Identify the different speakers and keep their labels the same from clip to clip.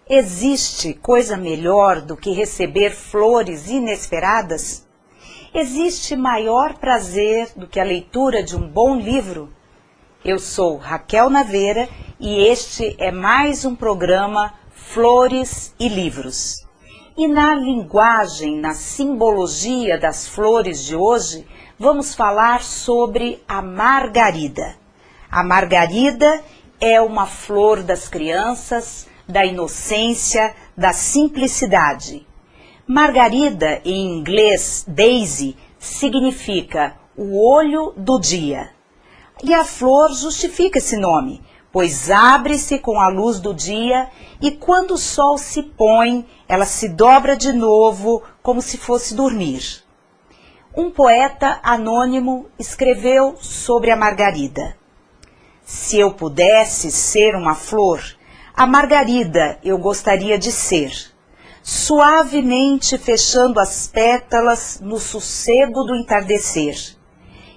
Speaker 1: Existe coisa melhor do que receber flores inesperadas? Existe maior prazer do que a leitura de um bom livro? Eu sou Raquel Naveira e este é mais um programa Flores e Livros. E na linguagem, na simbologia das flores de hoje, vamos falar sobre a margarida. A margarida é uma flor das crianças, da inocência, da simplicidade. Margarida, em inglês, daisy, significa o olho do dia. E a flor justifica esse nome, pois abre-se com a luz do dia e quando o sol se põe, ela se dobra de novo como se fosse dormir. Um poeta anônimo escreveu sobre a margarida. Se eu pudesse ser uma flor, a margarida eu gostaria de ser, suavemente fechando as pétalas no sossego do entardecer.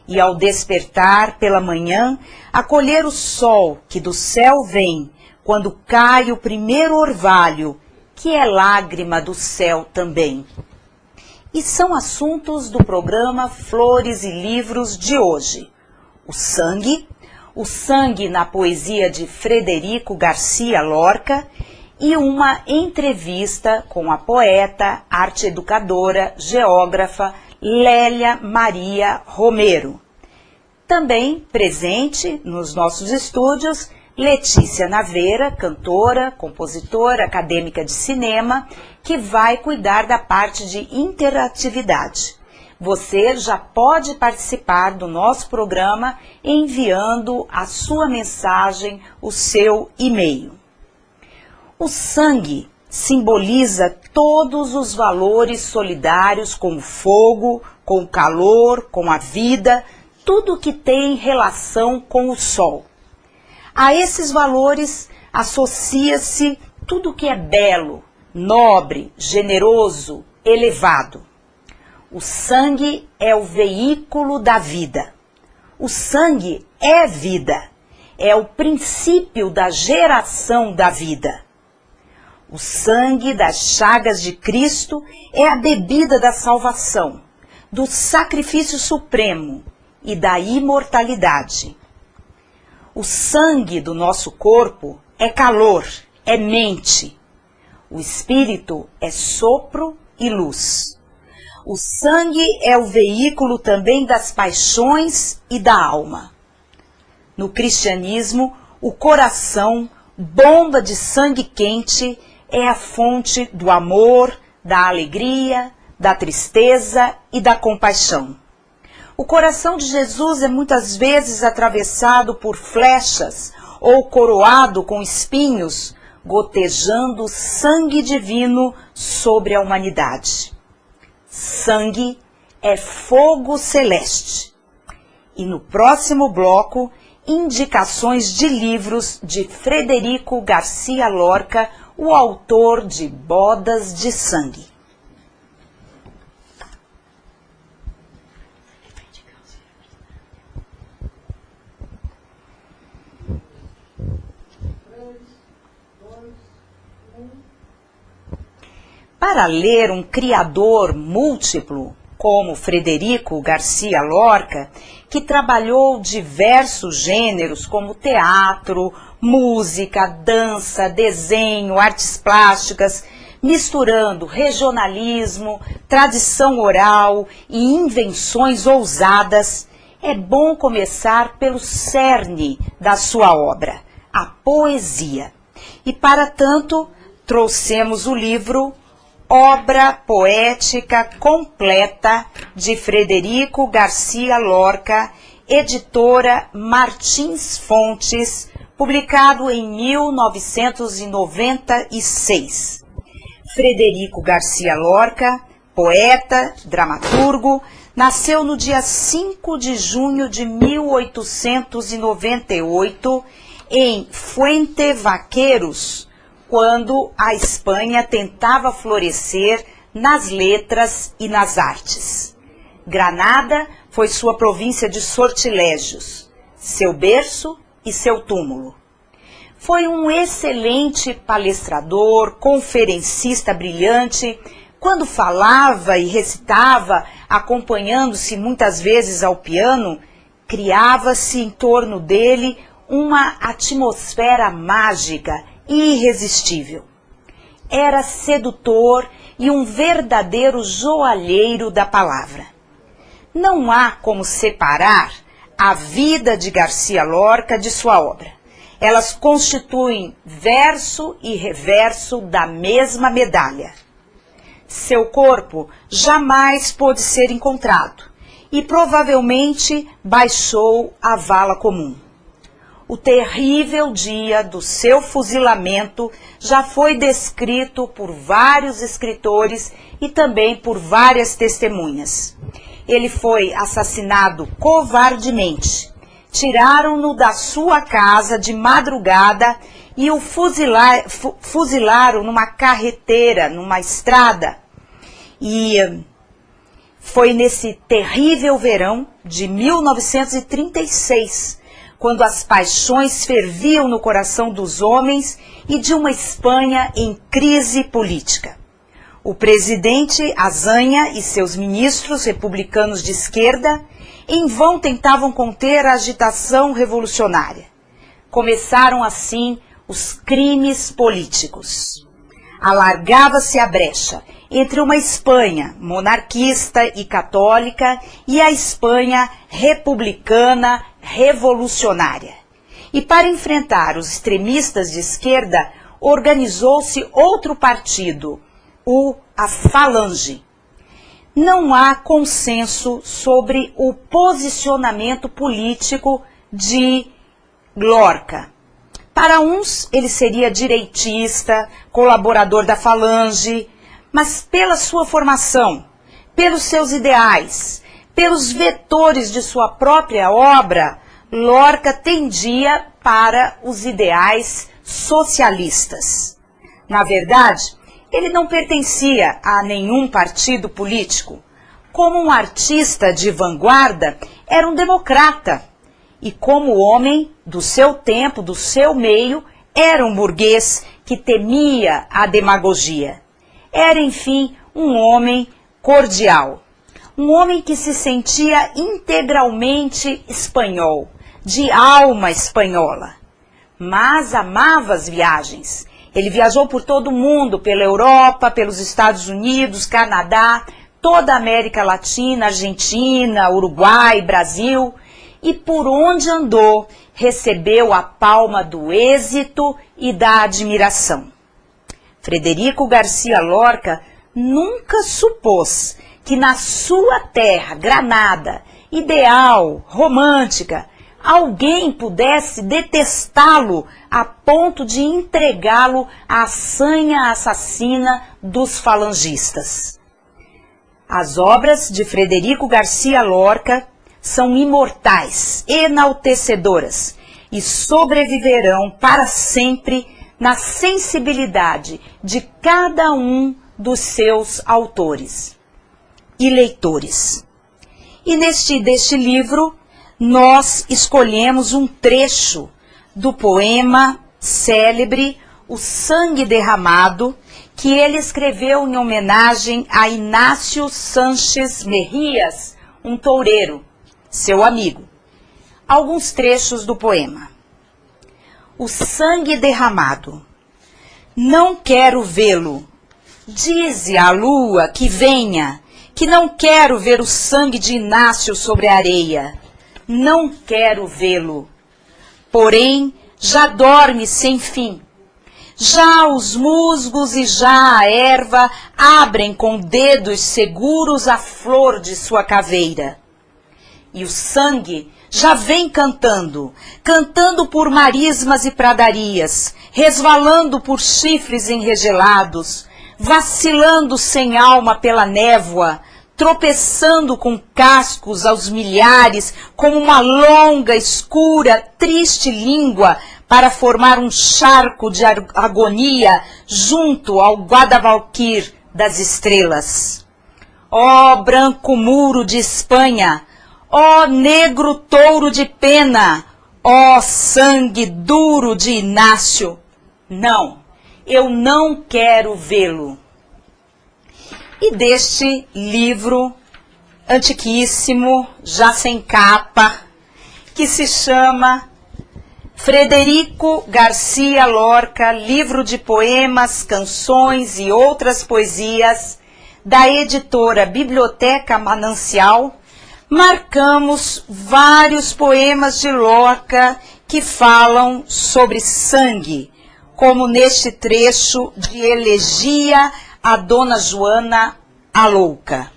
Speaker 1: E ao despertar pela manhã, acolher o sol que do céu vem, quando cai o primeiro orvalho, que é lágrima do céu também. E são assuntos do programa Flores e Livros de hoje. O sangue na poesia de Frederico Garcia Lorca e uma entrevista com a poeta, arte-educadora, geógrafa Lélia Maria Romero. Também presente nos nossos estúdios, Letícia Naveira, cantora, compositora, acadêmica de cinema, que vai cuidar da parte de interatividade. Você já pode participar do nosso programa enviando a sua mensagem, o seu e-mail. O sangue simboliza todos os valores solidários com o fogo, com o calor, com a vida, tudo que tem relação com o sol. A esses valores associa-se tudo que é belo, nobre, generoso, elevado. O sangue é o veículo da vida. O sangue é vida, é o princípio da geração da vida. O sangue das chagas de Cristo é a bebida da salvação, do sacrifício supremo e da imortalidade. O sangue do nosso corpo é calor, é mente. O espírito é sopro e luz. O sangue é o veículo também das paixões e da alma. No cristianismo, o coração, bomba de sangue quente, é a fonte do amor, da alegria, da tristeza e da compaixão. O coração de Jesus é muitas vezes atravessado por flechas ou coroado com espinhos, gotejando sangue divino sobre a humanidade. Sangue é fogo celeste. E no próximo bloco, indicações de livros de Frederico Garcia Lorca, o autor de Bodas de Sangue. Para ler um criador múltiplo, como Frederico Garcia Lorca, que trabalhou diversos gêneros como teatro, música, dança, desenho, artes plásticas, misturando regionalismo, tradição oral e invenções ousadas, é bom começar pelo cerne da sua obra, a poesia. E para tanto, trouxemos o livro Obra Poética Completa de Frederico Garcia Lorca, Editora Martins Fontes, publicado em 1996. Frederico Garcia Lorca, poeta, dramaturgo, nasceu no dia 5 de junho de 1898 em Fuente Vaqueros, quando a Espanha tentava florescer nas letras e nas artes. Granada foi sua província de sortilégios, seu berço e seu túmulo. Foi um excelente palestrador, conferencista brilhante. Quando falava e recitava, acompanhando-se muitas vezes ao piano, criava-se em torno dele uma atmosfera mágica e irresistível. Era sedutor e um verdadeiro joalheiro da palavra. Não há como separar a vida de Garcia Lorca de sua obra. Elas constituem verso e reverso da mesma medalha. Seu corpo jamais pôde ser encontrado e provavelmente baixou a vala comum. O terrível dia do seu fuzilamento já foi descrito por vários escritores e também por várias testemunhas. Ele foi assassinado covardemente. Tiraram-no da sua casa de madrugada e o fuzilaram numa carreteira, numa estrada. E foi nesse terrível verão de 1936, quando as paixões ferviam no coração dos homens e de uma Espanha em crise política. O presidente Azaña e seus ministros republicanos de esquerda em vão tentavam conter a agitação revolucionária. Começaram assim os crimes políticos. Alargava-se a brecha entre uma Espanha monarquista e católica e a Espanha republicana revolucionária. E para enfrentar os extremistas de esquerda, organizou-se outro partido, a Falange. Não há consenso sobre o posicionamento político de Lorca. Para uns, ele seria direitista, colaborador da Falange, mas pela sua formação, pelos seus ideais, pelos vetores de sua própria obra, Lorca tendia para os ideais socialistas. Na verdade, ele não pertencia a nenhum partido político. Como um artista de vanguarda, era um democrata. E como homem do seu tempo, do seu meio, era um burguês que temia a demagogia. Era, enfim, um homem cordial. Um homem que se sentia integralmente espanhol, de alma espanhola. Mas amava as viagens. Ele viajou por todo o mundo, pela Europa, pelos Estados Unidos, Canadá, toda a América Latina, Argentina, Uruguai, Brasil. E por onde andou, recebeu a palma do êxito e da admiração. Frederico Garcia Lorca nunca supôs que na sua terra, Granada, ideal, romântica, alguém pudesse detestá-lo a ponto de entregá-lo à sanha assassina dos falangistas. As obras de Frederico Garcia Lorca são imortais, enaltecedoras e sobreviverão para sempre na sensibilidade de cada um dos seus autores e leitores. E deste livro, nós escolhemos um trecho do poema célebre O Sangue Derramado, que ele escreveu em homenagem a Inácio Sanches Mejías, um toureiro, seu amigo. Alguns trechos do poema. O sangue derramado. Não quero vê-lo. Dize à lua que venha, que não quero ver o sangue de Inácio sobre a areia. Não quero vê-lo. Porém, já dorme sem fim. Já os musgos e já a erva abrem com dedos seguros a flor de sua caveira. E o sangue já vem cantando, cantando por marismas e pradarias, resvalando por chifres enregelados, vacilando sem alma pela névoa, tropeçando com cascos aos milhares, como uma longa, escura, triste língua, para formar um charco de agonia junto ao Guadalquivir das estrelas. Ó branco muro de Espanha, ó negro touro de pena, ó sangue duro de Inácio, não, eu não quero vê-lo. E deste livro antiquíssimo, já sem capa, que se chama Frederico Garcia Lorca, livro de poemas, canções e outras poesias, da editora Biblioteca Manancial, marcamos vários poemas de Lorca que falam sobre sangue, como neste trecho de Elegia a Dona Joana a Louca.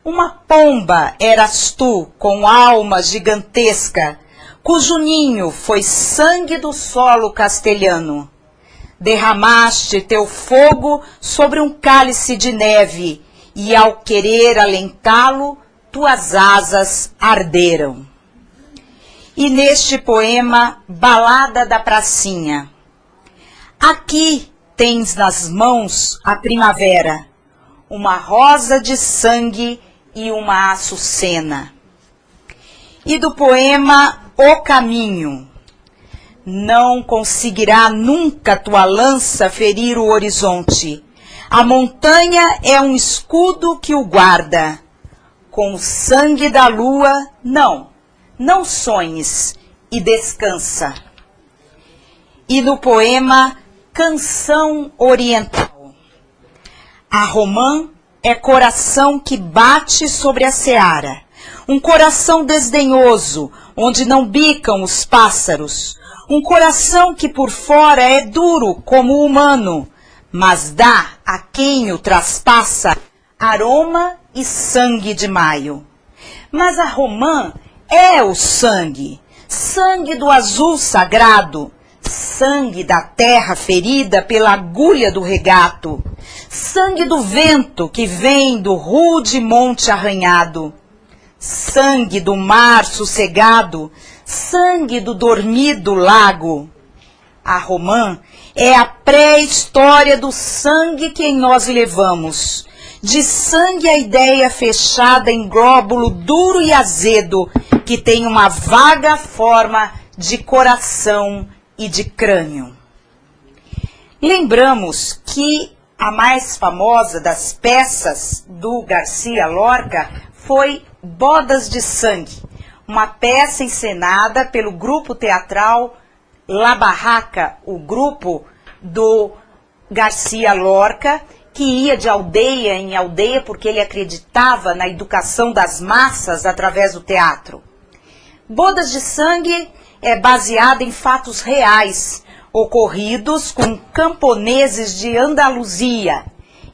Speaker 1: Uma pomba eras tu, com alma gigantesca, cujo ninho foi sangue do solo castelhano. Derramaste teu fogo sobre um cálice de neve, e ao querer alentá-lo, tuas asas arderam. E neste poema, Balada da Pracinha. Aqui tens nas mãos a primavera, uma rosa de sangue e uma açucena. E do poema O Caminho. Não conseguirá nunca tua lança ferir o horizonte. A montanha é um escudo que o guarda. Com o sangue da lua, não sonhes e descansa. E no poema Canção Oriental. A romã é coração que bate sobre a seara, um coração desdenhoso, onde não bicam os pássaros, um coração que por fora é duro como o humano, mas dá a quem o traspassa aroma e sangue de maio. Mas a romã é o sangue, sangue do azul sagrado, sangue da terra ferida pela agulha do regato, sangue do vento que vem do rude monte arranhado, sangue do mar sossegado, sangue do dormido lago. A romã é a pré-história do sangue que em nós levamos, de sangue a ideia fechada em glóbulo duro e azedo, que tem uma vaga forma de coração e de crânio. Lembramos que a mais famosa das peças do Garcia Lorca foi Bodas de Sangue, uma peça encenada pelo grupo teatral La Barraca, o grupo do Garcia Lorca, que ia de aldeia em aldeia porque ele acreditava na educação das massas através do teatro. Bodas de Sangue é baseada em fatos reais, ocorridos com camponeses de Andaluzia,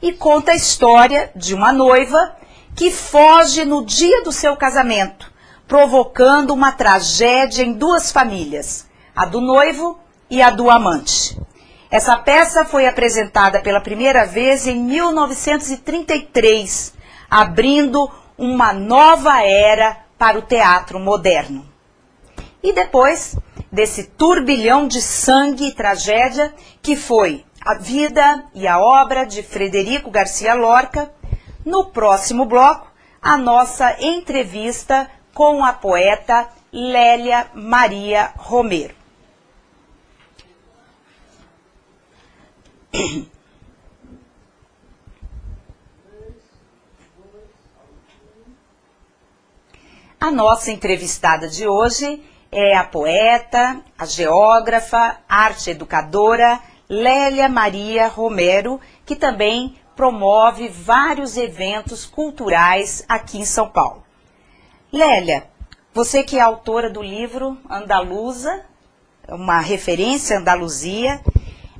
Speaker 1: e conta a história de uma noiva que foge no dia do seu casamento, provocando uma tragédia em duas famílias, a do noivo e a do amante. Essa peça foi apresentada pela primeira vez em 1933, abrindo uma nova era para o teatro moderno. E depois desse turbilhão de sangue e tragédia, que foi a vida e a obra de Frederico Garcia Lorca, no próximo bloco, a nossa entrevista com a poeta Lélia Maria Romero. A nossa entrevistada de hoje é a poeta, a geógrafa, arte educadora Lélia Maria Romero, que também promove vários eventos culturais aqui em São Paulo. Lélia, você que é autora do livro Andaluza, uma referência à Andaluzia,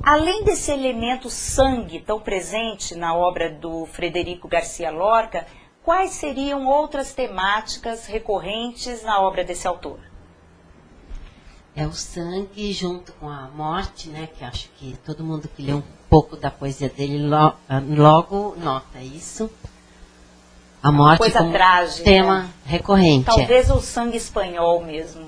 Speaker 1: além desse elemento sangue tão presente na obra do Frederico Garcia Lorca, quais seriam outras temáticas recorrentes na obra desse autor?
Speaker 2: É o sangue junto com a morte, né? Que acho que todo mundo que lê um pouco da poesia dele logo nota isso. A morte
Speaker 1: Coisa
Speaker 2: como
Speaker 1: trágica,
Speaker 2: tema recorrente.
Speaker 1: Talvez o sangue espanhol mesmo,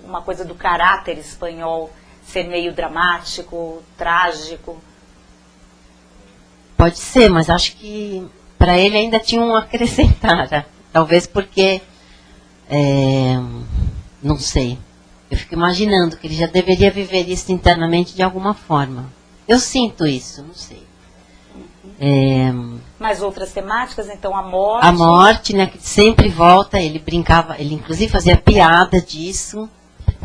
Speaker 1: uma coisa do caráter espanhol ser meio dramático, trágico.
Speaker 2: Pode ser, mas acho que para ele ainda tinha um acrescentar. Talvez porque, não sei, eu fico imaginando que ele já deveria viver isso internamente de alguma forma. Eu sinto isso, não sei.
Speaker 1: Mas outras temáticas, então a morte...
Speaker 2: A morte, né, que sempre volta, ele brincava, ele inclusive fazia piada disso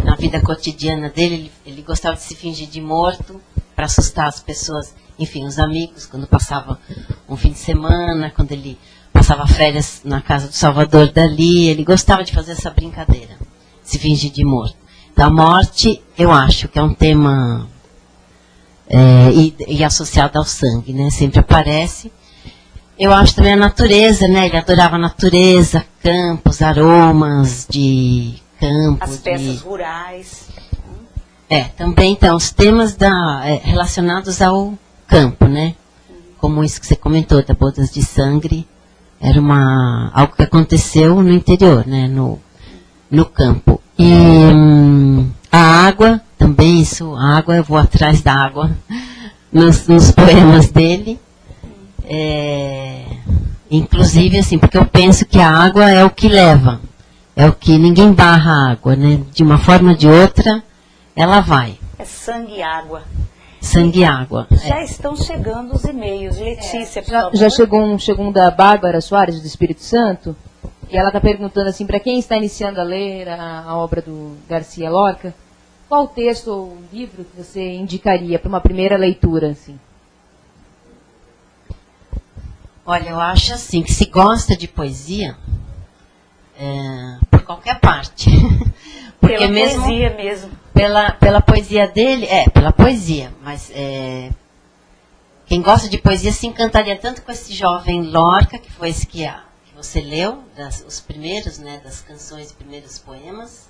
Speaker 2: na vida cotidiana dele, ele gostava de se fingir de morto para assustar as pessoas, enfim, os amigos, quando passava um fim de semana, quando ele passava férias na casa do Salvador Dalí, ele gostava de fazer essa brincadeira, se fingir de morto. Então a morte, eu acho que é um tema e associado ao sangue, né, sempre aparece. Eu acho também a natureza, né? Ele adorava a natureza, campos, aromas de campo.
Speaker 1: As peças rurais.
Speaker 2: Também, então, os temas relacionados ao campo, né? Como isso que você comentou, da Bodas de Sangue, era algo que aconteceu no interior, né? No campo. E a água, também a água, eu vou atrás da água nos poemas dele. Inclusive, assim, porque eu penso que a água é o que leva, é o que ninguém barra a água, né? De uma forma ou de outra, ela vai.
Speaker 1: É sangue e água.
Speaker 2: Sangue e água.
Speaker 1: Já estão chegando os e-mails. Letícia, por favor.
Speaker 3: Já chegou um da Bárbara Soares, do Espírito Santo, e ela está perguntando assim, para quem está iniciando a ler a obra do Garcia Lorca, qual texto ou livro que você indicaria para uma primeira leitura, assim?
Speaker 2: Olha, eu acho assim, que se gosta de poesia, por qualquer parte. Porque
Speaker 1: pela poesia mesmo.
Speaker 2: Pela poesia dele, pela poesia, mas quem gosta de poesia se encantaria tanto com esse jovem Lorca, que foi esse que você leu, os primeiros, né, das canções e primeiros poemas,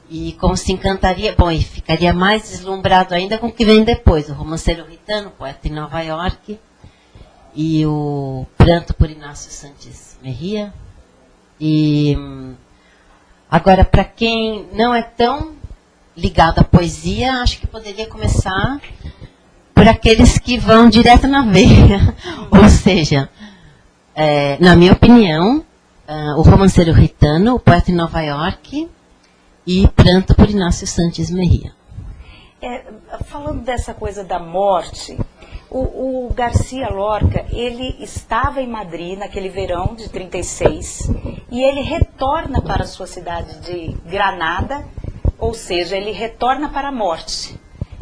Speaker 2: e como se encantaria, e ficaria mais deslumbrado ainda com o que vem depois, o Romanceiro Ritano, poeta em Nova York, e o Pranto por Inácio Santos Mejía. E agora, para quem não é tão ligado à poesia, acho que poderia começar por aqueles que vão direto na veia. Ou seja, na minha opinião, o Romanceiro Ritano, o poeta em Nova York, e Pranto por Inácio Santos Mejía.
Speaker 1: Falando dessa coisa da morte, o Garcia Lorca, ele estava em Madrid naquele verão de 36 e ele retorna para a sua cidade de Granada, ou seja, ele retorna para a morte.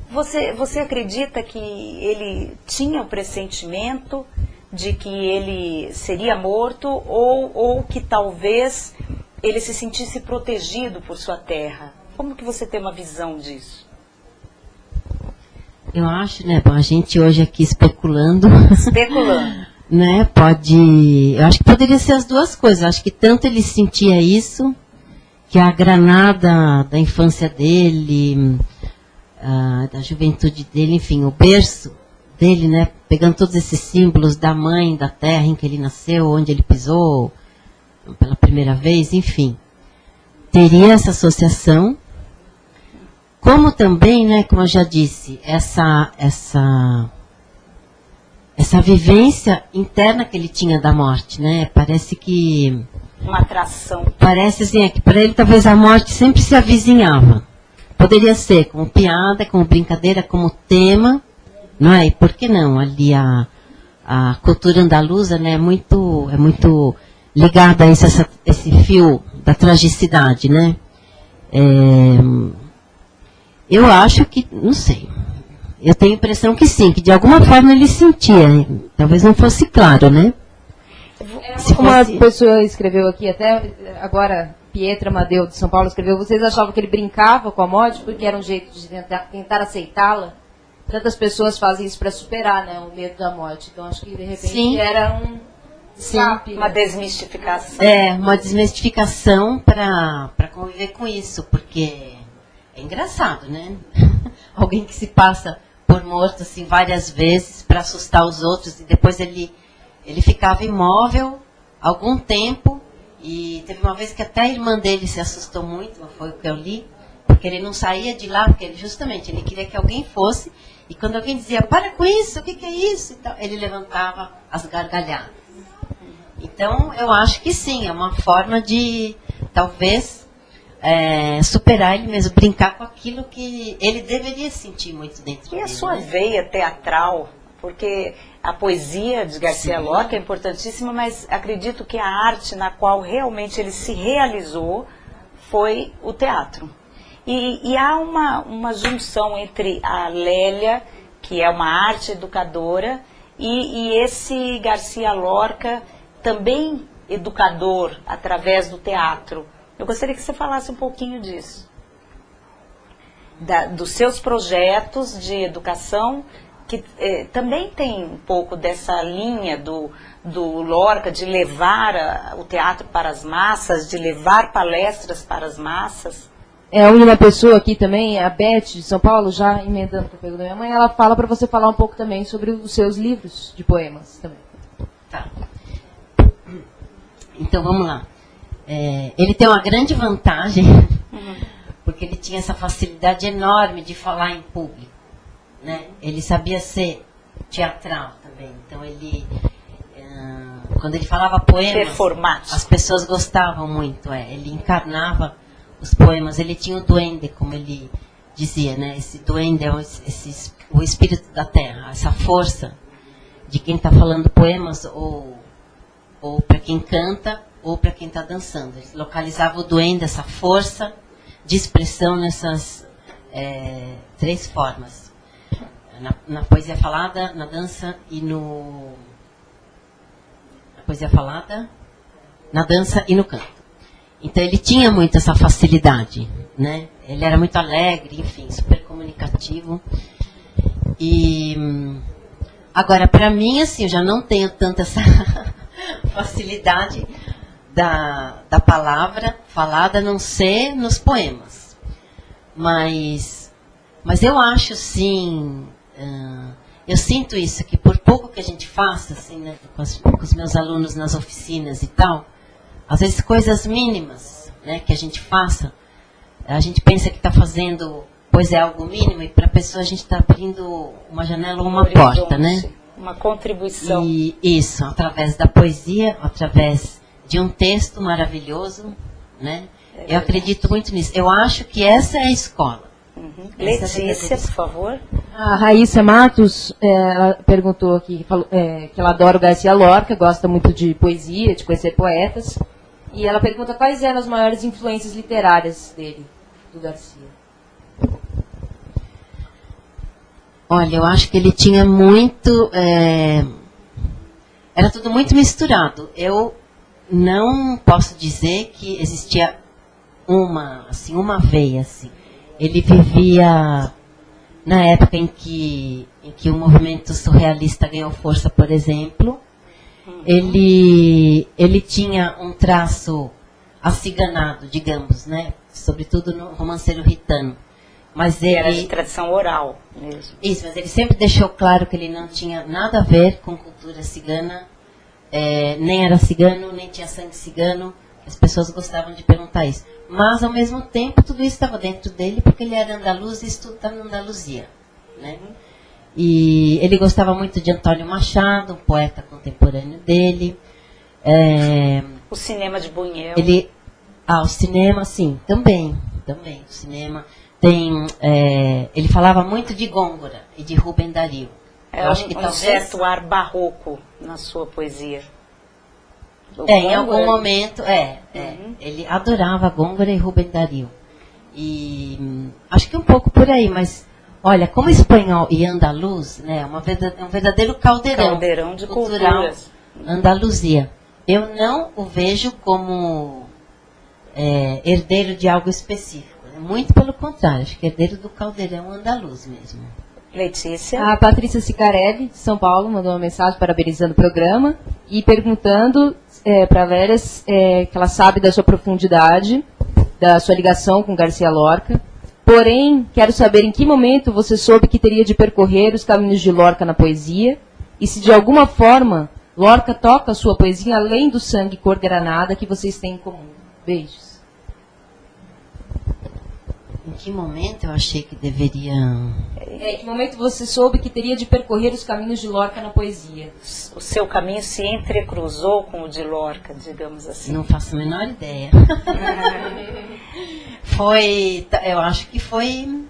Speaker 1: Você acredita que ele tinha o pressentimento de que ele seria morto ou que talvez ele se sentisse protegido por sua terra? Como que você tem uma visão disso?
Speaker 2: Eu acho, né, a gente hoje aqui especulando. Né, eu acho que poderia ser as duas coisas. Eu acho que tanto ele sentia isso, que a Granada da infância dele, da juventude dele, enfim, o berço dele, né, pegando todos esses símbolos da mãe, da terra em que ele nasceu, onde ele pisou pela primeira vez, enfim, teria essa associação. Como também, né, como eu já disse, essa vivência interna que ele tinha da morte, né? Parece que...
Speaker 1: Uma atração.
Speaker 2: Parece assim, que para ele talvez a morte sempre se avizinhava. Poderia ser como piada, como brincadeira, como tema, não é? E por que não? Ali a cultura andaluza, né, é muito ligada a esse fio da tragicidade, né? Eu acho que, não sei, eu tenho a impressão que sim, que de alguma forma ele sentia, talvez não fosse claro, né?
Speaker 3: Uma pessoa escreveu aqui, até agora, Pietra Amadeu de São Paulo escreveu, vocês achavam que ele brincava com a morte porque era um jeito de tentar aceitá-la? Tantas pessoas fazem isso para superar, né, o medo da morte, então acho que de repente
Speaker 2: sim.
Speaker 3: era Sempre.
Speaker 1: Uma desmistificação.
Speaker 2: É, uma desmistificação para conviver com isso, porque é engraçado, né? Alguém que se passa por morto assim várias vezes para assustar os outros, e depois ele ficava imóvel algum tempo, e teve uma vez que até a irmã dele se assustou muito, foi o que eu li, porque ele não saía de lá, porque ele queria que alguém fosse, e quando alguém dizia, para com isso, o que é isso? Então, ele levantava as gargalhadas. Então, eu acho que sim, é uma forma de, talvez, superar ele mesmo, brincar com aquilo que ele deveria sentir muito dentro dele.
Speaker 1: E a sua
Speaker 2: né?
Speaker 1: veia teatral, porque a poesia de Garcia Lorca é importantíssima, mas acredito que a arte na qual realmente ele se realizou foi o teatro. E há uma junção entre a Lélia, que é uma arte educadora, e esse Garcia Lorca, também educador através do teatro. Eu gostaria que você falasse um pouquinho disso. Dos seus projetos de educação, que também tem um pouco dessa linha do Lorca, de levar o teatro para as massas, de levar palestras para as massas.
Speaker 3: Uma pessoa aqui também, a Beth de São Paulo, já emendando o que eu pego da minha mãe, ela fala para você falar um pouco também sobre os seus livros de poemas também.
Speaker 2: Tá. Então, vamos lá. Ele tem uma grande vantagem, porque ele tinha essa facilidade enorme de falar em público. Né? Ele sabia ser teatral também. Então, quando ele falava poemas, as pessoas gostavam muito. Ele encarnava os poemas. Ele tinha o duende, como ele dizia. Né? Esse duende é o espírito da terra, essa força de quem está falando poemas, ou para quem canta, ou para quem está dançando. Ele localizava o duende, essa força de expressão nessas 3 formas. Na poesia falada, na dança e no... Na poesia falada, na dança e no canto. Então ele tinha muito essa facilidade, né? Ele era muito alegre, enfim, super comunicativo. E... Agora, para mim, assim, eu já não tenho tanta essa... facilidade da palavra falada, a não ser nos poemas. Mas eu acho, sim, eu sinto isso, que por pouco que a gente faça, assim, né, com os meus alunos nas oficinas e tal, às vezes coisas mínimas, né, que a gente faça, a gente pensa que está fazendo, pois é algo mínimo, e para a pessoa a gente está abrindo uma janela ou uma porta, né?
Speaker 1: Uma contribuição.
Speaker 2: E isso, através da poesia, através de um texto maravilhoso, né? Eu acredito muito nisso. Eu acho que essa é a escola.
Speaker 1: Letícia, por favor.
Speaker 3: A Raíssa Matos, ela perguntou aqui, que ela adora o Garcia Lorca, gosta muito de poesia, de conhecer poetas. E ela pergunta quais eram as maiores influências literárias dele, do Garcia.
Speaker 2: Olha, eu acho que ele tinha muito... era tudo muito misturado. Eu não posso dizer que existia uma veia, assim. Ele vivia na época em que o movimento surrealista ganhou força, por exemplo. Ele tinha um traço aciganado, digamos, né? Sobretudo no Romanceiro Ritano. Mas ele
Speaker 1: era de tradição oral mesmo.
Speaker 2: Isso, mas ele sempre deixou claro que ele não tinha nada a ver com cultura cigana, nem era cigano, nem tinha sangue cigano. As pessoas gostavam de perguntar isso. Mas, ao mesmo tempo, tudo isso estava dentro dele, porque ele era andaluz e estudava na Andaluzia. Né? E ele gostava muito de Antônio Machado, um poeta contemporâneo dele.
Speaker 1: O cinema de Buñuel.
Speaker 2: O cinema, sim, também. O cinema... ele falava muito de Gôngora e de Rubem Dario. Eu acho que talvez...
Speaker 1: certo ar barroco na sua poesia.
Speaker 2: Em algum momento, ele adorava Gôngora e Rubem Dario. E acho que um pouco por aí, mas olha, como espanhol e andaluz, né, é um verdadeiro caldeirão
Speaker 1: de
Speaker 2: cultural,
Speaker 1: culturas.
Speaker 2: Andaluzia. Eu não o vejo como herdeiro de algo específico. Muito pelo contrário, acho que é herdeiro do caldeirão andaluz mesmo.
Speaker 1: Letícia.
Speaker 3: A Patrícia Sicarelli, de São Paulo, mandou uma mensagem parabenizando o programa e perguntando para a Lélia que ela sabe da sua profundidade, da sua ligação com Garcia Lorca. Porém, quero saber em que momento você soube que teria de percorrer os caminhos de Lorca na poesia e se de alguma forma Lorca toca a sua poesia além do sangue cor granada que vocês têm em comum. Beijos.
Speaker 2: Em que momento eu achei que deveria...
Speaker 3: Em que momento você soube que teria de percorrer os caminhos de Lorca na poesia?
Speaker 1: O seu caminho se entrecruzou com o de Lorca, digamos assim.
Speaker 2: Não faço a menor ideia. Eu acho que foi...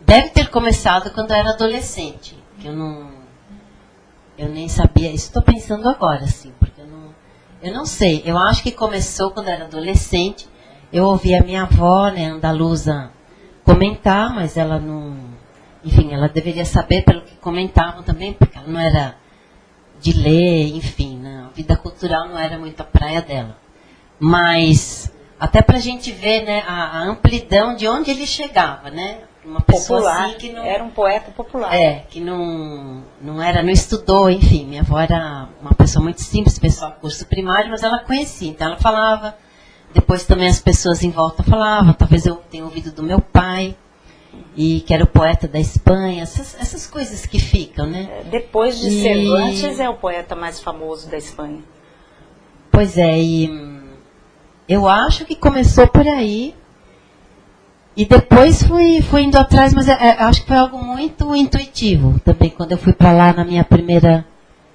Speaker 2: Deve ter começado quando eu era adolescente. Que eu nem sabia. Isso estou pensando agora, assim, porque eu não sei. Eu acho que começou quando eu era adolescente. Eu ouvi a minha avó, né, andaluza, comentar, mas ela não... Enfim, ela deveria saber pelo que comentavam também, porque ela não era de ler, enfim, né, a vida cultural não era muito a praia dela. Mas, até pra gente ver, né, a amplidão de onde ele chegava, né? Uma pessoa
Speaker 1: popular,
Speaker 2: assim que não...
Speaker 1: Era um poeta popular.
Speaker 2: Que não estudou, enfim. Minha avó era uma pessoa muito simples, pessoal curso primário, mas ela conhecia, então ela falava... Depois também as pessoas em volta falavam, talvez eu tenha ouvido do meu pai, e que era o poeta da Espanha, essas coisas que ficam, né?
Speaker 1: Depois de Cervantes é o poeta mais famoso da Espanha.
Speaker 2: Pois é, e eu acho que começou por aí, e depois fui indo atrás, mas acho que foi algo muito intuitivo também, quando eu fui para lá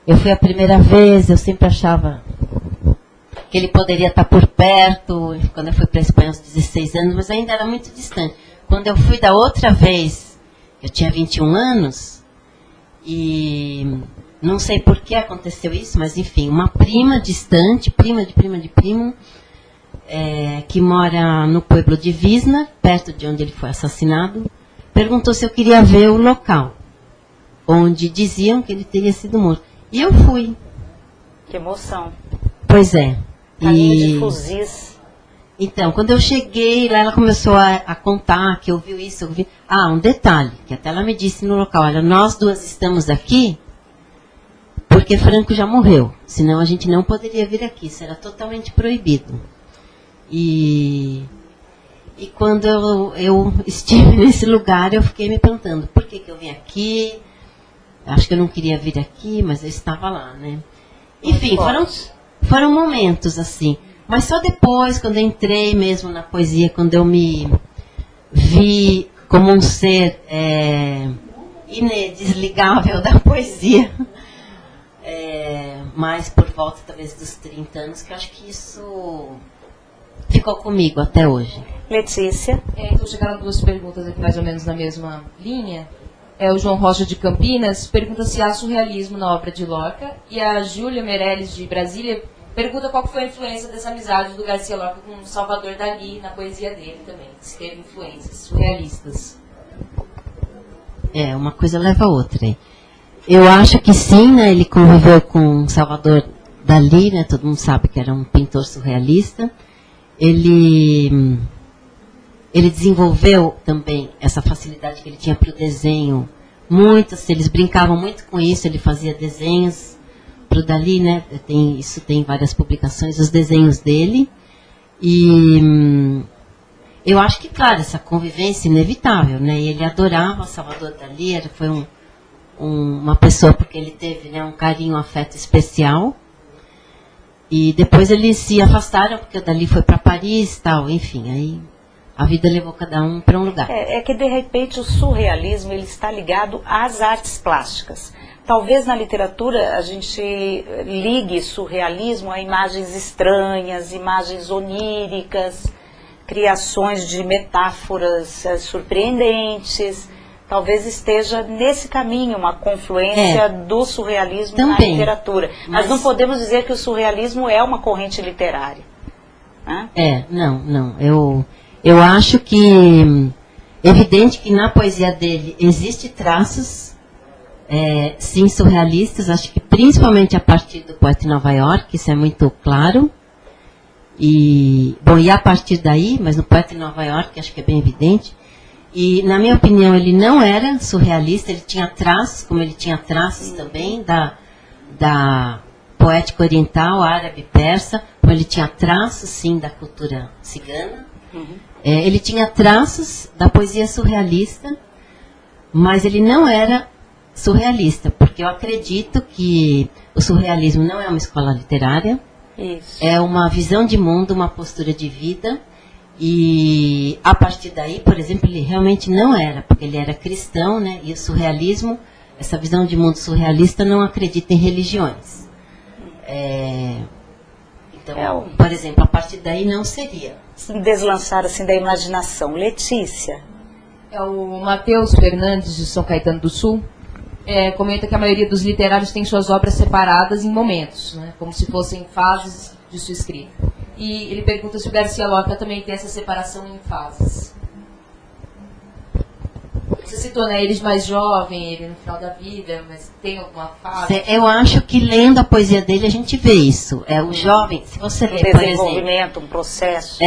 Speaker 2: eu fui a primeira vez, eu sempre achava... que ele poderia estar por perto, quando eu fui para a Espanha aos 16 anos, mas ainda era muito distante. Quando eu fui da outra vez, eu tinha 21 anos, e não sei por que aconteceu isso, mas enfim, uma prima distante, prima de primo, que mora no pueblo de Visna, perto de onde ele foi assassinado, perguntou se eu queria ver o local, onde diziam que ele teria sido morto. E eu fui.
Speaker 1: Que emoção.
Speaker 2: Pois é.
Speaker 1: Caminho de fuzis.
Speaker 2: Então, quando eu cheguei lá, ela começou a contar que ouviu isso, ouviu... um detalhe, que até ela me disse no local, olha, nós duas estamos aqui porque Franco já morreu, senão a gente não poderia vir aqui, isso era totalmente proibido. E quando eu estive nesse lugar, eu fiquei me perguntando, por que eu vim aqui? Acho que eu não queria vir aqui, mas eu estava lá, né? Enfim, foram momentos assim, mas só depois, quando eu entrei mesmo na poesia, quando eu me vi como um ser desligável da poesia, mais por volta talvez dos 30 anos, que eu acho que isso ficou comigo até hoje.
Speaker 1: Letícia.
Speaker 3: Então chegaram duas perguntas aqui mais ou menos na mesma linha. O João Rocha de Campinas pergunta se há surrealismo na obra de Lorca, e a Júlia Meirelles de Brasília pergunta qual foi a influência dessa amizade do Garcia Lorca com Salvador Dalí na poesia dele também, se teve influências surrealistas.
Speaker 2: Uma coisa leva a outra. Eu acho que sim, né, ele conviveu com Salvador Dalí, né, todo mundo sabe que era um pintor surrealista. Ele desenvolveu também essa facilidade que ele tinha para o desenho. Eles brincavam muito com isso, ele fazia desenhos para o Dalí, né? Isso tem várias publicações, os desenhos dele. E eu acho que, claro, essa convivência inevitável, né? E ele adorava Salvador Dalí, foi uma pessoa porque ele teve, né, um carinho, um afeto especial. E depois eles se afastaram porque o Dalí foi para Paris, tal, enfim, aí a vida levou cada um para um lugar.
Speaker 1: Que de repente o surrealismo ele está ligado às artes plásticas. Talvez na literatura a gente ligue surrealismo a imagens estranhas, imagens oníricas, criações de metáforas surpreendentes. Talvez esteja nesse caminho uma confluência do surrealismo também, na literatura. Mas não podemos dizer que o surrealismo é uma corrente literária. Né?
Speaker 2: Não. Eu acho que evidente que na poesia dele existe traços, sim, surrealistas, acho que principalmente a partir do Poeta em Nova York, isso é muito claro. E a partir daí, mas no Poeta em Nova York, acho que é bem evidente. E, na minha opinião, ele não era surrealista, ele tinha traços, como ele tinha traços também da poética oriental, árabe, persa, como ele tinha traços, sim, da cultura cigana. Ele tinha traços da poesia surrealista, mas ele não era surrealista, porque eu acredito que o surrealismo não é uma escola literária, é uma visão de mundo, uma postura de vida, e a partir daí, por exemplo, ele realmente não era, porque ele era cristão, né, e o surrealismo, essa visão de mundo surrealista não acredita em religiões. Então, por exemplo, a partir daí não seria.
Speaker 1: Deslançar assim da imaginação. Letícia.
Speaker 3: O Matheus Fernandes, de São Caetano do Sul, comenta que a maioria dos literários tem suas obras separadas em momentos, né, como se fossem fases de sua escrita. E ele pergunta se o Garcia Lorca também tem essa separação em fases. Você citou, né, ele mais jovem, ele no final da vida, mas tem alguma fase?
Speaker 2: Eu acho que lendo a poesia dele a gente vê isso. O jovem, se você lê, por
Speaker 1: desenvolvimento, um processo.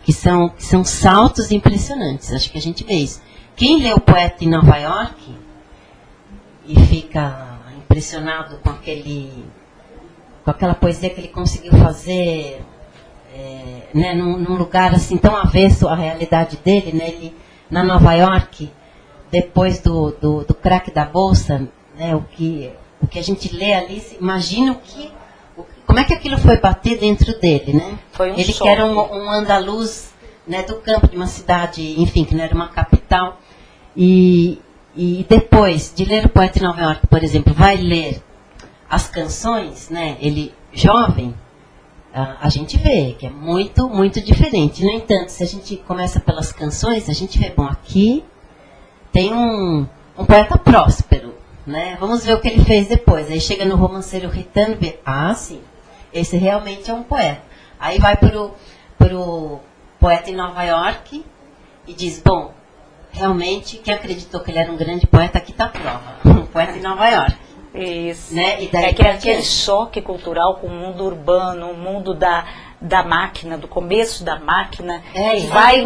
Speaker 2: Que são saltos impressionantes. Acho que a gente vê isso. Quem lê o Poeta em Nova York e fica impressionado com aquela poesia que ele conseguiu fazer, né, num lugar assim tão avesso à realidade dele, né, ele, na Nova York, depois do crack da bolsa, né, o que a gente lê ali, imagina como é que aquilo foi bater dentro dele, né?
Speaker 1: Foi um
Speaker 2: ele
Speaker 1: choque.
Speaker 2: Que era um andaluz, né, do campo de uma cidade, enfim, que não era uma capital, e depois de ler o Poeta em Nova York, por exemplo, vai ler as canções, né, ele jovem, a gente vê que é muito, muito diferente. No entanto, se a gente começa pelas canções, a gente vê, bom, aqui tem um poeta próspero, né? Vamos ver o que ele fez depois. Aí chega no romanceiro Ritano, sim, esse realmente é um poeta. Aí vai pro Poeta em Nova York e diz, bom, realmente, quem acreditou que ele era um grande poeta, aqui está a prova. Um poeta em Nova York.
Speaker 1: Isso.
Speaker 2: Né? E daí
Speaker 1: que é aquele choque cultural com o mundo urbano, o mundo da máquina, do começo da máquina, vai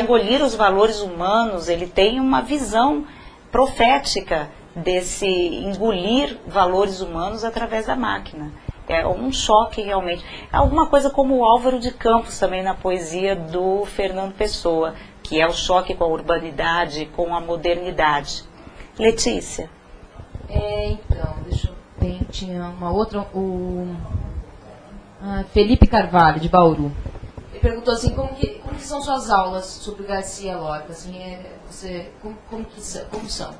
Speaker 1: engolir os valores humanos. Ele tem uma visão profética desse engolir valores humanos através da máquina. É um choque realmente. Alguma coisa como o Álvaro de Campos também na poesia do Fernando Pessoa, que é o choque com a urbanidade, com a modernidade. Letícia.
Speaker 3: Então, deixa eu ver, tinha uma outra, Felipe Carvalho, de Bauru. Ele perguntou assim, como que são suas aulas sobre o Garcia Lorca? Assim, como são?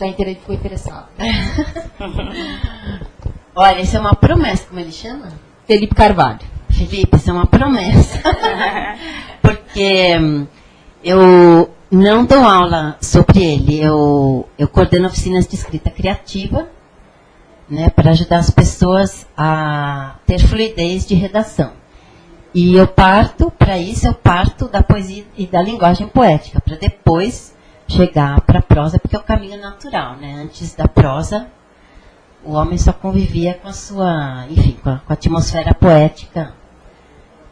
Speaker 3: Já ficou interessado.
Speaker 2: Olha, isso é uma promessa, como ele chama?
Speaker 3: Felipe Carvalho.
Speaker 2: Felipe, isso é uma promessa. Porque eu não dou aula sobre ele, eu coordeno oficinas de escrita criativa, né, para ajudar as pessoas a ter fluidez de redação. E para isso eu parto da poesia e da linguagem poética, para depois chegar para a prosa, porque é o caminho natural, né? Antes da prosa, o homem só convivia com a sua, enfim, com a atmosfera poética,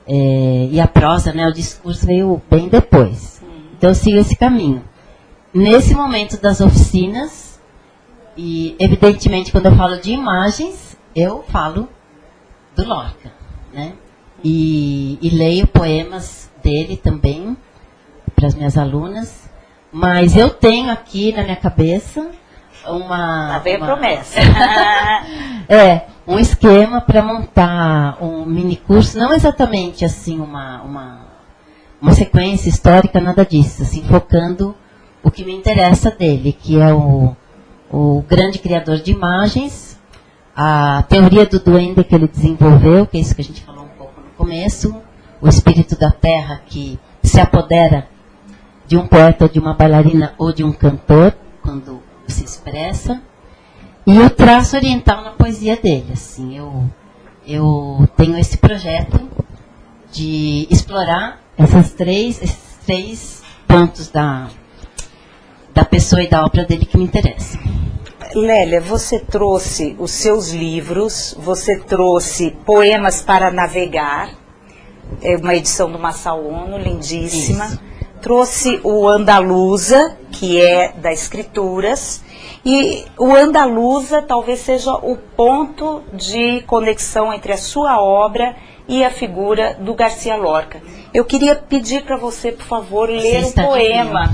Speaker 2: e a prosa, né, o discurso veio bem depois. Então eu sigo esse caminho. Nesse momento das oficinas, e evidentemente quando eu falo de imagens, eu falo do Lorca, né? E leio poemas dele também para as minhas alunas, mas eu tenho aqui na minha cabeça uma
Speaker 1: promessa.
Speaker 2: Um esquema para montar um mini curso, não exatamente assim uma sequência histórica, nada disso, assim, focando o que me interessa dele, que é o grande criador de imagens, a teoria do duende que ele desenvolveu, que é isso que a gente falou um pouco no começo, o espírito da terra que se apodera de um poeta ou de uma bailarina ou de um cantor, quando se expressa, e o traço oriental na poesia dele. Assim, eu tenho esse projeto de explorar esses três pontos da pessoa e da obra dele que me interessam.
Speaker 1: Lélia, você trouxe os seus livros, você trouxe Poemas para Navegar, é uma edição do Masao Ono, lindíssima.
Speaker 2: Isso.
Speaker 1: trouxe o Andaluza, que é das Escrituras, e o Andaluza talvez seja o ponto de conexão entre a sua obra e a figura do Garcia Lorca. Eu queria pedir para você, por favor, ler um poema,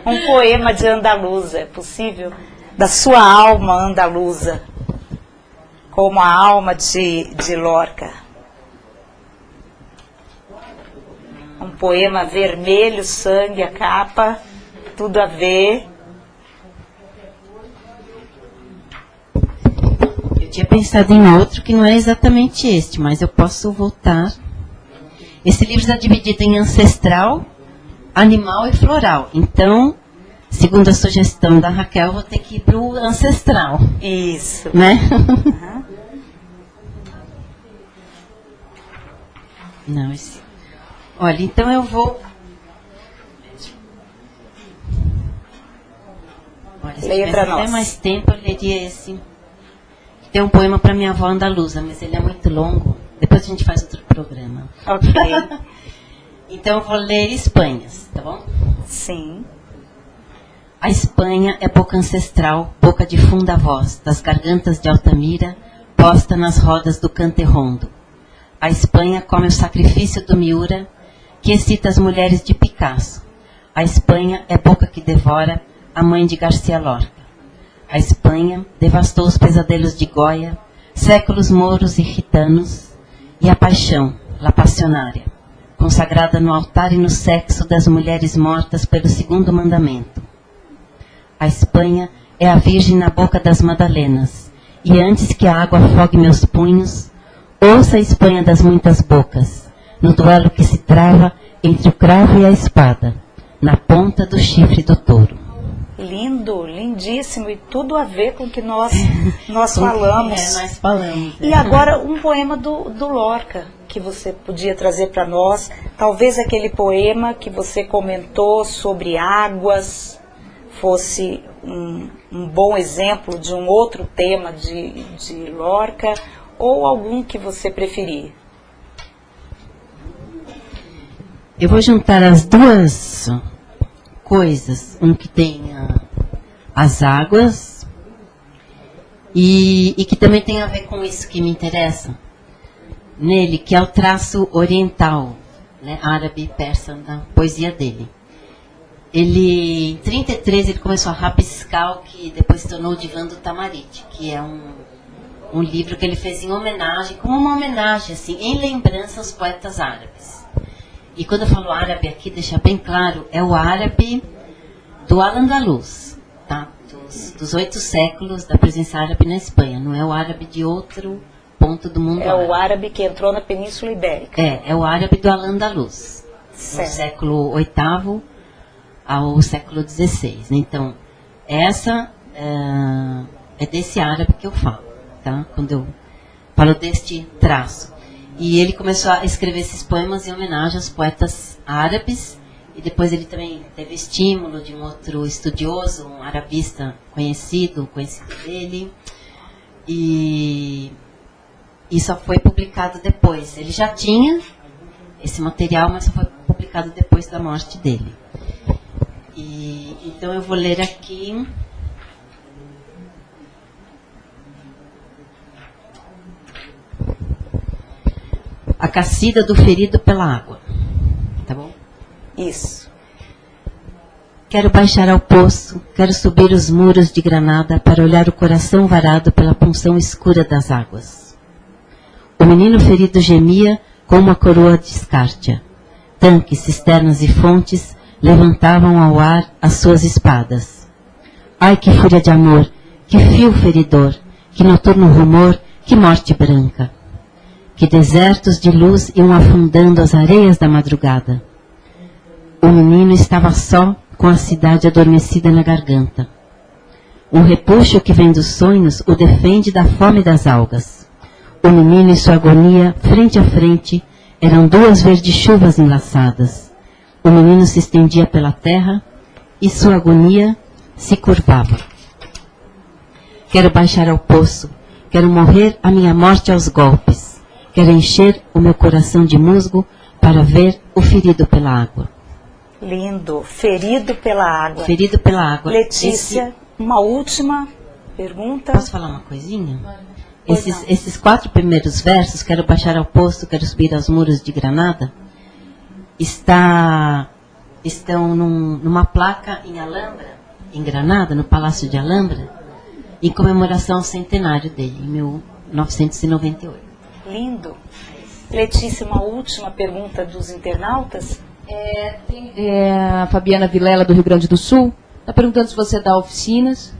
Speaker 1: um poema de Andaluza, é possível? Da sua alma andaluza, como a alma de Lorca. Um poema vermelho, sangue, a capa, tudo a ver.
Speaker 2: Eu tinha pensado em outro que não é exatamente este, mas eu posso voltar. Esse livro está dividido em ancestral, animal e floral. Então, segundo a sugestão da Raquel, eu vou ter que ir para o ancestral.
Speaker 1: Isso.
Speaker 2: Né?
Speaker 1: Uhum.
Speaker 2: Não, esse... Olha, então eu vou... Olha, se
Speaker 1: Leia para nós.
Speaker 2: até mais tempo, eu leria esse. Tem um poema para minha avó andaluza, mas ele é muito longo. Depois a gente faz outro programa.
Speaker 1: Ok.
Speaker 2: Então eu vou ler Espanhas, tá bom?
Speaker 1: Sim.
Speaker 2: A Espanha é boca ancestral, boca de funda voz, das gargantas de Altamira, posta nas rodas do canterrondo. A Espanha come o sacrifício do Miura, que excita as mulheres de Picasso. A Espanha é boca que devora a mãe de Garcia Lorca. A Espanha devastou os pesadelos de Goya, séculos mouros e gitanos, e a paixão, la passionária, consagrada no altar e no sexo das mulheres mortas pelo segundo mandamento. A Espanha é a virgem na boca das Madalenas, e antes que a água afogue meus punhos, ouça a Espanha das muitas bocas, no duelo que se trava entre o cravo e a espada, na ponta do chifre do touro.
Speaker 1: Lindo, lindíssimo, e tudo a ver com o que nós falamos.
Speaker 2: Nós falamos.
Speaker 1: E agora um poema do Lorca, que você podia trazer para nós, talvez aquele poema que você comentou sobre águas fosse um bom exemplo de um outro tema de Lorca, ou algum que você preferir.
Speaker 2: Eu vou juntar as duas coisas, um que tenha as águas e que também tem a ver com isso que me interessa nele, que é o traço oriental, né, árabe e persa na poesia dele. Ele, em 1933, ele começou a rabiscar o que depois se tornou o Divã do Tamarite, que é um livro que ele fez em homenagem, como uma homenagem, assim, em lembrança aos poetas árabes. E quando eu falo árabe aqui, deixa bem claro, é o árabe do Al-Andalus, tá? Dos 8 séculos da presença árabe na Espanha, não é o árabe de outro ponto do mundo árabe.
Speaker 1: É o árabe que entrou na Península Ibérica.
Speaker 2: É o árabe do Al-Andalus, do século VIII ao século XVI. Então, essa é desse árabe que eu falo, tá? Quando eu falo deste traço. E ele começou a escrever esses poemas em homenagem aos poetas árabes, e depois ele também teve estímulo de um outro estudioso, um arabista conhecido dele, e só foi publicado depois. Ele já tinha esse material, mas só foi publicado depois da morte dele. E então eu vou ler aqui... A cacida do ferido pela água. Tá bom?
Speaker 1: Isso.
Speaker 2: Quero baixar ao poço, quero subir os muros de granada para olhar o coração varado pela punção escura das águas. O menino ferido gemia com uma coroa de escártia. Tanques, cisternas e fontes levantavam ao ar as suas espadas. Ai, que fúria de amor, que fio feridor, que noturno rumor, que morte branca. Que desertos de luz iam afundando as areias da madrugada. O menino estava só, com a cidade adormecida na garganta. Um repuxo que vem dos sonhos o defende da fome das algas. O menino e sua agonia, frente a frente, eram 2 verdes chuvas enlaçadas. O menino se estendia pela terra e sua agonia se curvava. Quero baixar ao poço, quero morrer a minha morte aos golpes. Quero encher o meu coração de musgo para ver o ferido pela água.
Speaker 1: Lindo. Ferido pela água.
Speaker 2: Ferido pela água.
Speaker 1: Letícia, uma última pergunta.
Speaker 2: Posso falar uma coisinha?
Speaker 1: Pois não.
Speaker 2: Esses 4 primeiros versos, quero baixar ao posto, quero subir aos muros de Granada, estão numa placa em Alhambra, em Granada, no Palácio de Alhambra, em comemoração ao centenário dele, em 1998.
Speaker 1: Lindo. Letícia, uma última pergunta dos internautas.
Speaker 3: A Fabiana Vilela, do Rio Grande do Sul, está perguntando se você dá oficinas.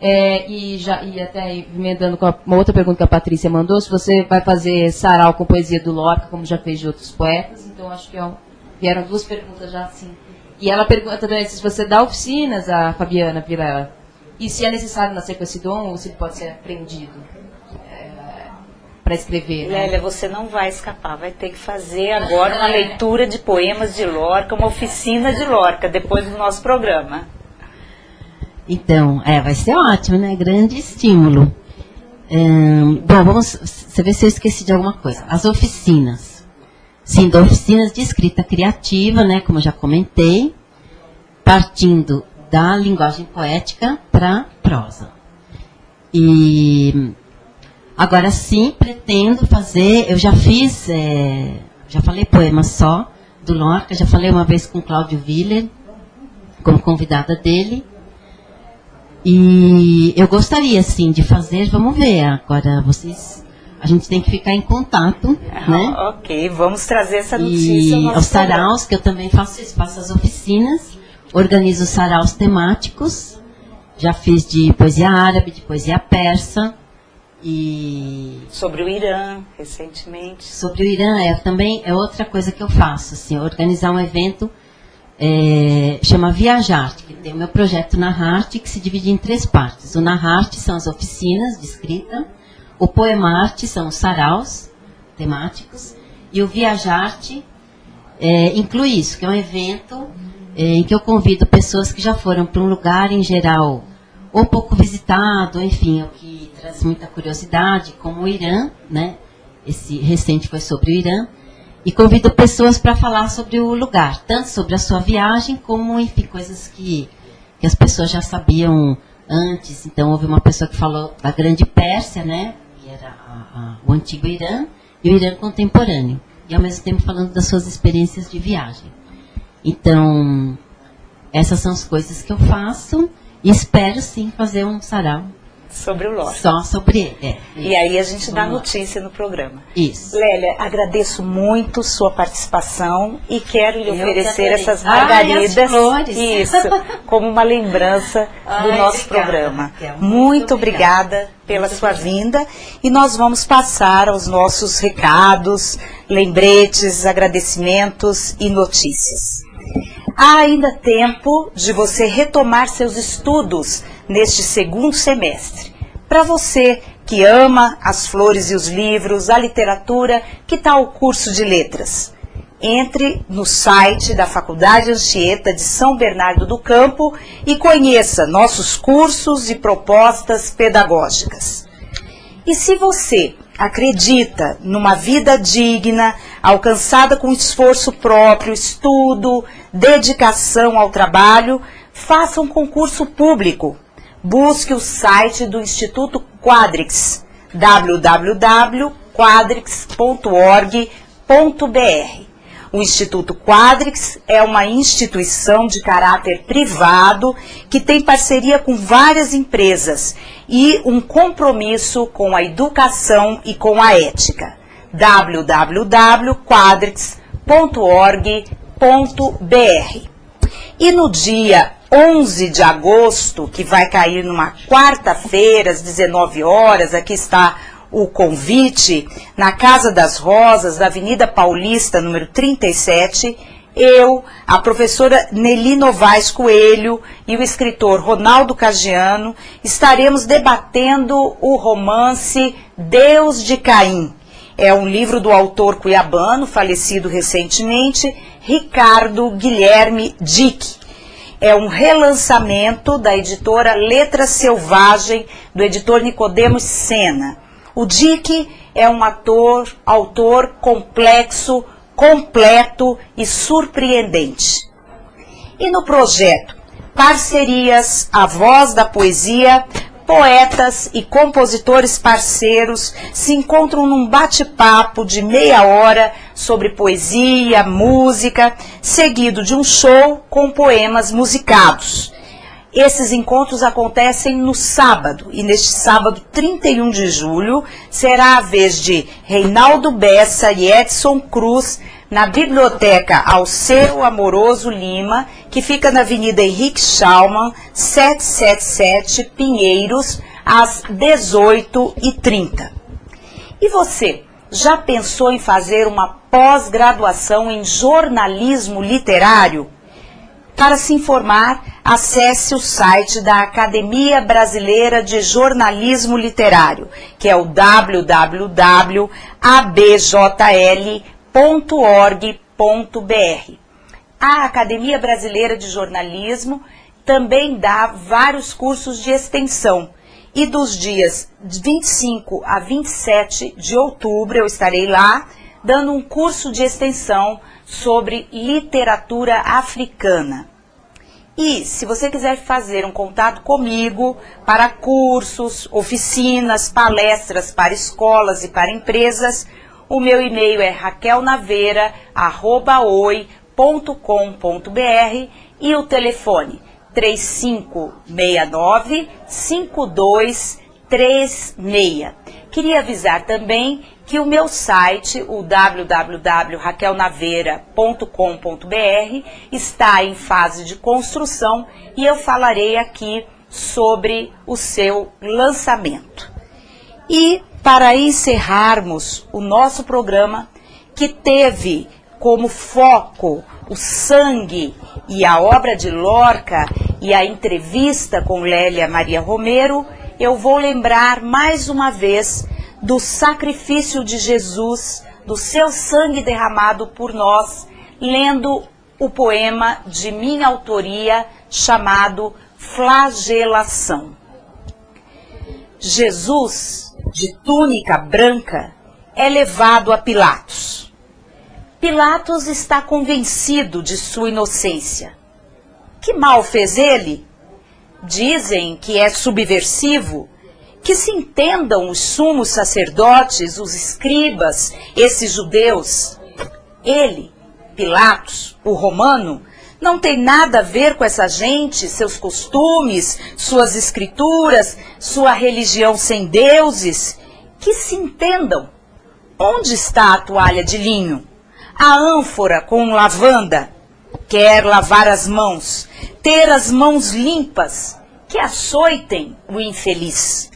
Speaker 3: E até emendando com uma outra pergunta que a Patrícia mandou, se você vai fazer sarau com poesia do Lorca, como já fez de outros poetas. Então, acho que vieram 2 perguntas já assim. E ela pergunta também se você dá oficinas, a Fabiana Vilela, e se é necessário nascer com esse dom ou se ele pode ser aprendido para escrever.
Speaker 1: Lélia, você não vai escapar, vai ter que fazer agora uma leitura de poemas de Lorca, uma oficina de Lorca, depois do nosso programa.
Speaker 2: Então, vai ser ótimo, né? Grande estímulo. Bom, você vê se eu esqueci de alguma coisa. As oficinas. Sim, de oficinas de escrita criativa, né? Como eu já comentei, partindo da linguagem poética para prosa. E agora sim, pretendo fazer, eu já fiz, já falei poema só do Lorca, já falei uma vez com Cláudio Willer, como convidada dele. E eu gostaria, sim, de fazer, vamos ver, agora a gente tem que ficar em contato, né?
Speaker 1: Ok, vamos trazer essa notícia.
Speaker 2: E aos saraus, que eu também faço isso, faço as oficinas, organizo saraus temáticos, já fiz de poesia árabe, de poesia persa, e...
Speaker 1: Sobre o Irã, recentemente.
Speaker 2: Sobre o Irã, também é outra coisa que eu faço, assim, organizar um evento... chama Viajarte, que tem o meu projeto Narrarte, que se divide em 3 partes. O Narrarte são as oficinas de escrita, o Poemarte são os saraus temáticos, e o Viajarte inclui isso, que é um evento em que eu convido pessoas que já foram para um lugar, em geral, ou pouco visitado, enfim, o que traz muita curiosidade, como o Irã, né? Esse recente foi sobre o Irã. E convido pessoas para falar sobre o lugar, tanto sobre a sua viagem, como, enfim, coisas que as pessoas já sabiam antes. Então, houve uma pessoa que falou da Grande Pérsia, né, que era o antigo Irã, e o Irã contemporâneo. E, ao mesmo tempo, falando das suas experiências de viagem. Então, essas são as coisas que eu faço e espero, sim, fazer um sarau.
Speaker 1: Sobre o Lorca.
Speaker 2: Só sobre ele.
Speaker 1: E aí a gente dá notícia no programa.
Speaker 2: Isso.
Speaker 1: Lélia, agradeço muito sua participação e quero lhe oferecer essas margaridas.
Speaker 2: As flores.
Speaker 1: Isso, como uma lembrança do nosso programa. Muito obrigada pela sua vinda e nós vamos passar aos nossos recados, lembretes, agradecimentos e notícias. Há ainda tempo de você retomar seus estudos neste 2º semestre. Para você que ama as flores e os livros, a literatura, que tal o curso de letras? Entre no site da Faculdade Anchieta de São Bernardo do Campo e conheça nossos cursos e propostas pedagógicas. E se você acredita numa vida digna, alcançada com esforço próprio, estudo, dedicação ao trabalho, faça um concurso público. Busque o site do Instituto Quadrix, www.quadrix.org.br. O Instituto Quadrix é uma instituição de caráter privado que tem parceria com várias empresas e um compromisso com a educação e com a ética. www.quadrix.org.br. E no dia 11 de agosto, que vai cair numa quarta-feira, às 19 horas, aqui está o convite, na Casa das Rosas, da Avenida Paulista, número 37, eu, a professora Nelly Novaes Coelho e o escritor Ronaldo Cagiano estaremos debatendo o romance Deus de Caim. É um livro do autor cuiabano, falecido recentemente, Ricardo Guilherme Dick. É um relançamento da editora Letra Selvagem, do editor Nicodemos Sena. O Dick é um autor complexo, completo e surpreendente. E no projeto Parcerias, a Voz da Poesia, poetas e compositores parceiros se encontram num bate-papo de meia hora sobre poesia, música, seguido de um show com poemas musicados. Esses encontros acontecem no sábado, e neste sábado, 31 de julho, será a vez de Reinaldo Bessa e Edson Cruz, na Biblioteca Alceu Amoroso Lima, que fica na Avenida Henrique Schaumann, 777, Pinheiros, às 18h30. E você, já pensou em fazer uma pós-graduação em jornalismo literário? Para se informar, acesse o site da Academia Brasileira de Jornalismo Literário, que é o www.abjl.org.br. A Academia Brasileira de Jornalismo também dá vários cursos de extensão. E dos dias 25 a 27 de outubro eu estarei lá dando um curso de extensão sobre literatura africana. E se você quiser fazer um contato comigo para cursos, oficinas, palestras para escolas e para empresas, o meu e-mail é raquelnaveira@oi.com.br e o telefone 3569-5236. Queria avisar também que o meu site, o www.raquelnaveira.com.br, está em fase de construção e eu falarei aqui sobre o seu lançamento. E para encerrarmos o nosso programa, que teve como foco o sangue e a obra de Lorca e a entrevista com Lélia Maria Romero, eu vou lembrar mais uma vez do sacrifício de Jesus, do seu sangue derramado por nós, lendo o poema de minha autoria chamado Flagelação. Jesus, de túnica branca, é levado a Pilatos. Pilatos está convencido de sua inocência. Que mal fez ele? Dizem que é subversivo. Que se entendam os sumos sacerdotes, os escribas, esses judeus. Ele, Pilatos, o romano, não tem nada a ver com essa gente, seus costumes, suas escrituras, sua religião sem deuses. Que se entendam. Onde está a toalha de linho? A ânfora com lavanda? Quer lavar as mãos, ter as mãos limpas, que açoitem o infeliz.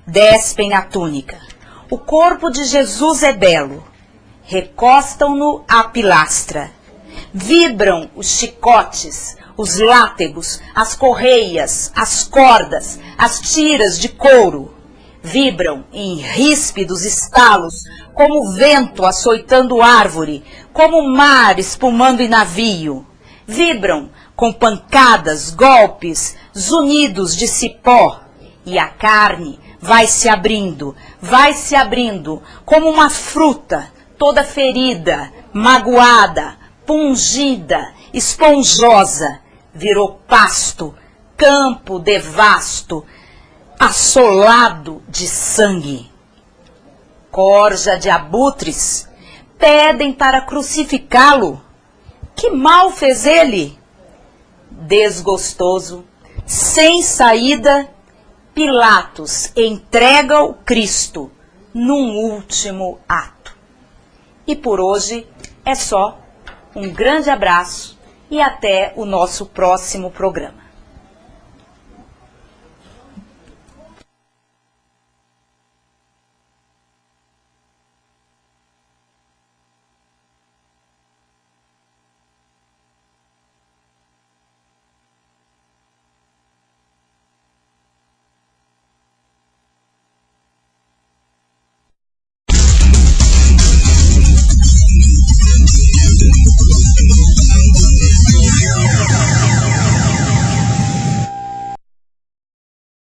Speaker 1: Despem a túnica. O corpo de Jesus é belo. Recostam-no à pilastra. Vibram os chicotes, os látegos, as correias, as cordas, as tiras de couro. Vibram em ríspidos estalos, como o vento açoitando árvore, como o mar espumando em navio. Vibram com pancadas, golpes, zunidos de cipó, e a carne vai se abrindo, como uma fruta, toda ferida, magoada, pungida, esponjosa, virou pasto, campo devasto, assolado de sangue. Corja de abutres, pedem para crucificá-lo. Que mal fez ele? Desgostoso, sem saída, Pilatos entrega o Cristo num último ato. E por hoje é só. Um grande abraço e até o nosso próximo programa.